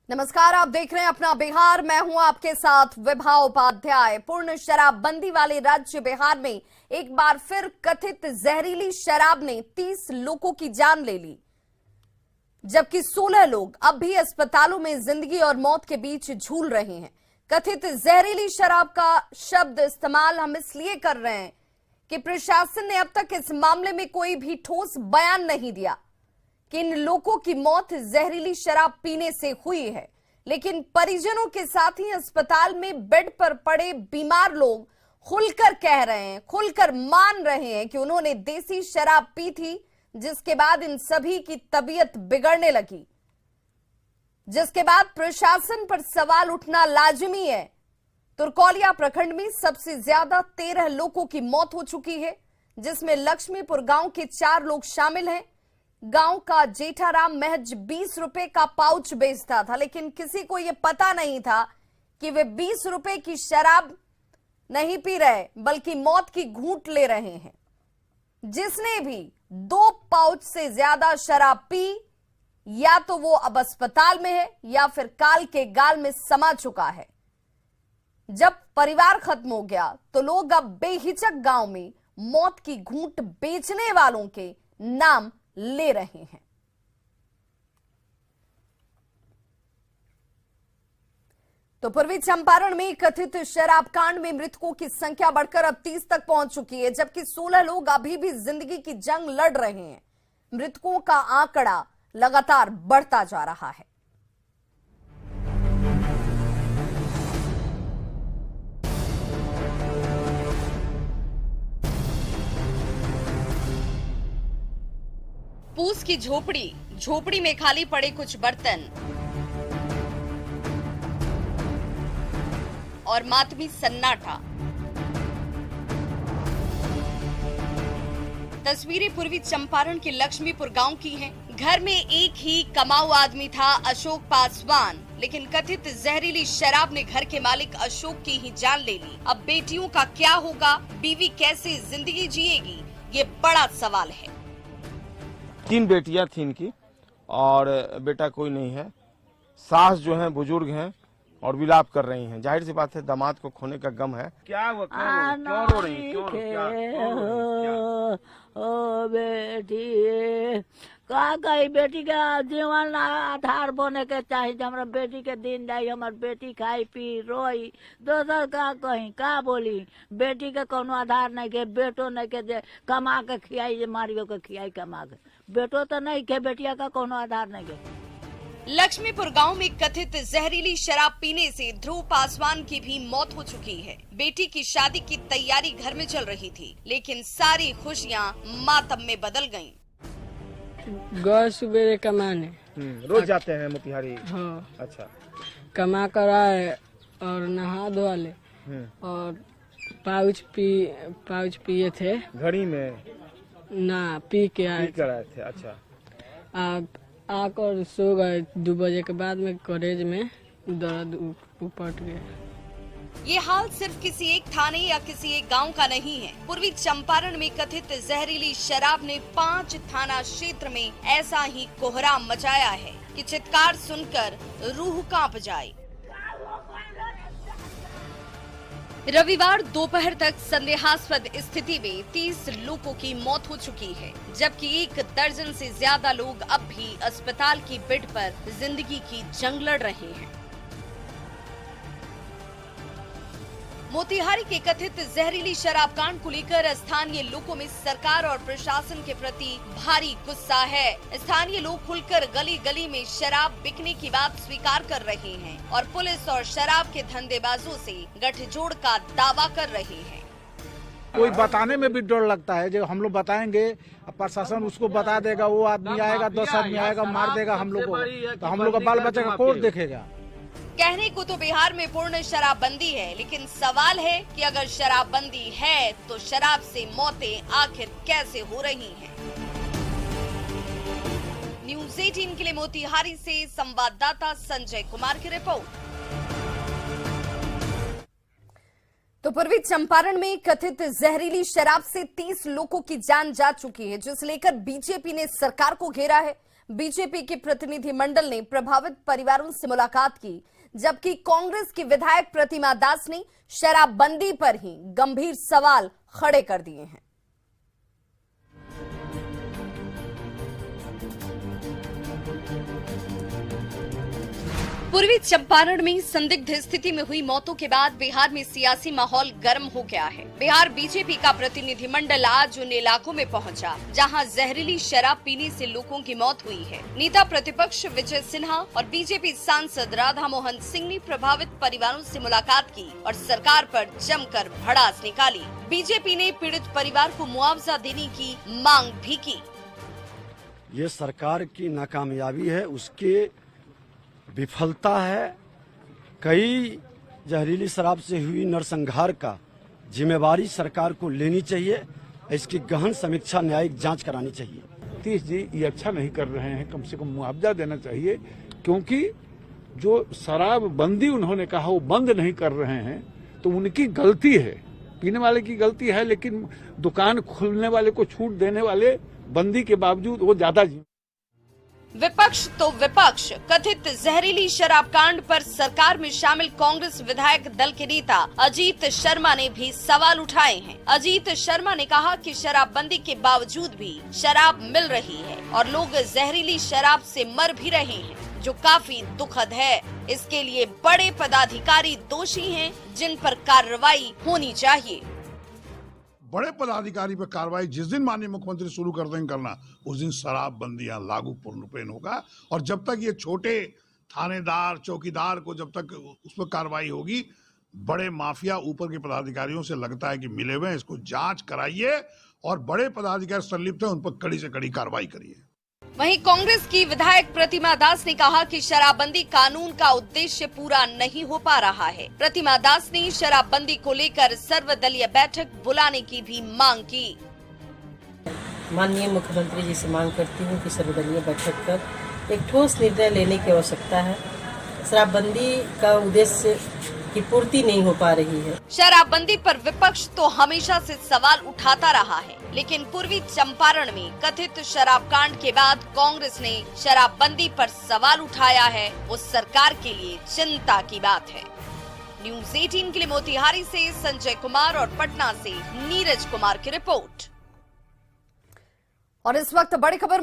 नमस्कार, आप देख रहे हैं अपना बिहार। मैं हूं आपके साथ विभा उपाध्याय। पूर्ण शराबबंदी वाले राज्य बिहार में एक बार फिर कथित जहरीली शराब ने 30 लोगों की जान ले ली, जबकि 16 लोग अब भी अस्पतालों में जिंदगी और मौत के बीच झूल रहे हैं। कथित जहरीली शराब का शब्द इस्तेमाल हम इसलिए कर रहे हैं कि प्रशासन ने अब तक इस मामले में कोई भी ठोस बयान नहीं दिया कि इन लोगों की मौत जहरीली शराब पीने से हुई है, लेकिन परिजनों के साथ ही अस्पताल में बेड पर पड़े बीमार लोग खुलकर कह रहे हैं, खुलकर मान रहे हैं कि उन्होंने देसी शराब पी थी, जिसके बाद इन सभी की तबीयत बिगड़ने लगी, जिसके बाद प्रशासन पर सवाल उठना लाजिमी है। तुरकोलिया प्रखंड में सबसे ज्यादा 13 लोगों की मौत हो चुकी है, जिसमें लक्ष्मीपुर गांव के 4 लोग शामिल हैं। गांव का जेठाराम महज 20 रुपए का पाउच बेचता था, लेकिन किसी को यह पता नहीं था कि वे 20 रुपए की शराब नहीं पी रहे, बल्कि मौत की घूंट ले रहे हैं। जिसने भी 2 पाउच से ज्यादा शराब पी, या तो वो अब अस्पताल में है या फिर काल के गाल में समा चुका है। जब परिवार खत्म हो गया तो लोग अब बेहिचक गांव में मौत की घूंट बेचने वालों के नाम ले रहे हैं। तो पूर्वी चंपारण में कथित शराब कांड में मृतकों की संख्या बढ़कर अब 30 तक पहुंच चुकी है, जबकि 16 लोग अभी भी जिंदगी की जंग लड़ रहे हैं। मृतकों का आंकड़ा लगातार बढ़ता जा रहा है। पूस की झोपड़ी में खाली पड़े कुछ बर्तन और मातमी सन्नाटा। तस्वीरें पूर्वी चंपारण के लक्ष्मीपुर गांव की हैं। घर में एक ही कमाऊ आदमी था, अशोक पासवान, लेकिन कथित जहरीली शराब ने घर के मालिक अशोक की ही जान ले ली। अब बेटियों का क्या होगा, बीवी कैसे जिंदगी जिएगी, ये बड़ा सवाल है। 3 बेटियां थी इनकी और बेटा कोई नहीं है। सास जो हैं बुजुर्ग हैं और विलाप कर रही हैं। जाहिर सी बात है दामाद को खोने का गम है। क्या हुआ, क्यों रो रही हैं? ओ बेटी का कही, बेटी के जीवन आधार बने के चाहिए। हमरा बेटी के दिन जाई, हमार बेटी खाई पी रोई, दोसर का कही का बोली। बेटी के कोनो आधार नहीं के, बेटो नहीं के जे कमा के खियाई, मारियो के खियाई कमा के। बेटो तो नहीं के, बेटिया का कोनो आधार नहीं के। लक्ष्मीपुर गांव में कथित जहरीली शराब पीने से ध्रुव पासवान की भी मौत हो चुकी है। बेटी की शादी की तैयारी घर में चल रही थी, लेकिन सारी खुशियां मातम में बदल गईं। गए सुबह कमाने। रोज जाते हैं मोतिहारी? हाँ। अच्छा। कमा कर आए और नहा धोआ ले और पाउच पिए थे। घड़ी में ना पी के आए थे। अच्छा। आकर सो गए। 2 बजे के बाद में कॉलेज में दर्द उपट गया। ये हाल सिर्फ किसी एक थाने या किसी एक गांव का नहीं है। पूर्वी चंपारण में कथित जहरीली शराब ने 5 थाना क्षेत्र में ऐसा ही कोहराम मचाया है कि चित्कार सुनकर रूह कांप जाए। रविवार दोपहर तक संदेहास्पद स्थिति में 30 लोगों की मौत हो चुकी है, जबकि 1 दर्जन से ज्यादा लोग अब भी अस्पताल की बेड पर जिंदगी की जंग लड़ रहे हैं। मोतिहारी के कथित जहरीली शराब कांड को लेकर स्थानीय लोगों में सरकार और प्रशासन के प्रति भारी गुस्सा है। स्थानीय लोग खुलकर गली गली में शराब बिकने की बात स्वीकार कर रहे हैं और पुलिस और शराब के धंधेबाजों से गठजोड़ का दावा कर रहे हैं। कोई बताने में भी डर लगता है। जो हम लोग बताएंगे, प्रशासन उसको बता देगा, वो आदमी आएगा, 10 आदमी आएगा, मार देगा हम लोग को, तो हम लोग का बाल बच्चा का कौन देखेगा। कहने को तो बिहार में पूर्ण शराबबंदी है, लेकिन सवाल है कि अगर शराबबंदी है तो शराब से मौतें आखिर कैसे हो रही हैं? न्यूज़ 18 के लिए मोतिहारी से संवाददाता संजय कुमार की रिपोर्ट। तो पूर्वी चंपारण में कथित जहरीली शराब से 30 लोगों की जान जा चुकी है, जिसे लेकर बीजेपी ने सरकार को घेरा है। बीजेपी के प्रतिनिधिमंडल ने प्रभावित परिवारों से मुलाकात की, जबकि कांग्रेस की विधायक प्रतिमा दास ने शराबबंदी पर ही गंभीर सवाल खड़े कर दिए हैं। पूर्वी चंपारण में संदिग्ध स्थिति में हुई मौतों के बाद बिहार में सियासी माहौल गर्म हो गया है। बिहार बीजेपी का प्रतिनिधिमंडल आज उन इलाकों में पहुंचा, जहां जहरीली शराब पीने से लोगों की मौत हुई है। नेता प्रतिपक्ष विजय सिन्हा और बीजेपी सांसद राधा मोहन सिंह ने प्रभावित परिवारों से मुलाकात की और सरकार पर जमकर भड़ास निकाली। बीजेपी ने पीड़ित परिवार को मुआवजा देने की मांग भी की। ये सरकार की नाकामयाबी है, उसके विफलता है। कई जहरीली शराब से हुई नरसंहार का जिम्मेवारी सरकार को लेनी चाहिए। इसकी गहन समीक्षा, न्यायिक जांच करानी चाहिए। सतीश जी ये अच्छा नहीं कर रहे हैं, कम से कम मुआवजा देना चाहिए, क्योंकि जो शराबबंदी उन्होंने कहा वो बंद नहीं कर रहे हैं तो उनकी गलती है, पीने वाले की गलती है, लेकिन दुकान खोलने वाले को छूट देने वाले बंदी के बावजूद वो ज्यादा। विपक्ष तो विपक्ष कथित जहरीली शराब कांड पर सरकार में शामिल कांग्रेस विधायक दल के नेता अजीत शर्मा ने भी सवाल उठाए हैं। अजीत शर्मा ने कहा कि शराबबंदी के बावजूद भी शराब मिल रही है और लोग जहरीली शराब से मर भी रहे हैं, जो काफी दुखद है। इसके लिए बड़े पदाधिकारी दोषी हैं, जिन पर कार्रवाई होनी चाहिए। बड़े पदाधिकारी पर कार्रवाई जिस दिन माननीय मुख्यमंत्री शुरू कर देंगे करना, उस दिन शराबबंदी यहाँ लागू पूर्णरूपेण होगा। और जब तक ये छोटे थानेदार, चौकीदार को जब तक उस पर कार्रवाई होगी, बड़े माफिया ऊपर के पदाधिकारियों से लगता है कि मिले हुए हैं, इसको जांच कराइए और बड़े पदाधिकारी संलिप्त हैं उन पर कड़ी से कड़ी कार्रवाई करिए। वहीं कांग्रेस की विधायक प्रतिमा दास ने कहा कि शराबबंदी कानून का उद्देश्य पूरा नहीं हो पा रहा है। प्रतिमा दास ने शराबबंदी को लेकर सर्वदलीय बैठक बुलाने की भी मांग की। माननीय मुख्यमंत्री जी से मांग करती हूँ कि सर्वदलीय बैठक कर एक ठोस निर्णय लेने की आवश्यकता है। शराबबंदी का उद्देश्य की पूर्ति नहीं हो पा रही है। शराबबंदी पर विपक्ष तो हमेशा से सवाल उठाता रहा है, लेकिन पूर्वी चंपारण में कथित शराब कांड के बाद कांग्रेस ने शराबबंदी पर सवाल उठाया है, वो सरकार के लिए चिंता की बात है। न्यूज़ 18 के लिए मोतिहारी से संजय कुमार और पटना से नीरज कुमार की रिपोर्ट। और इस वक्त बड़ी खबर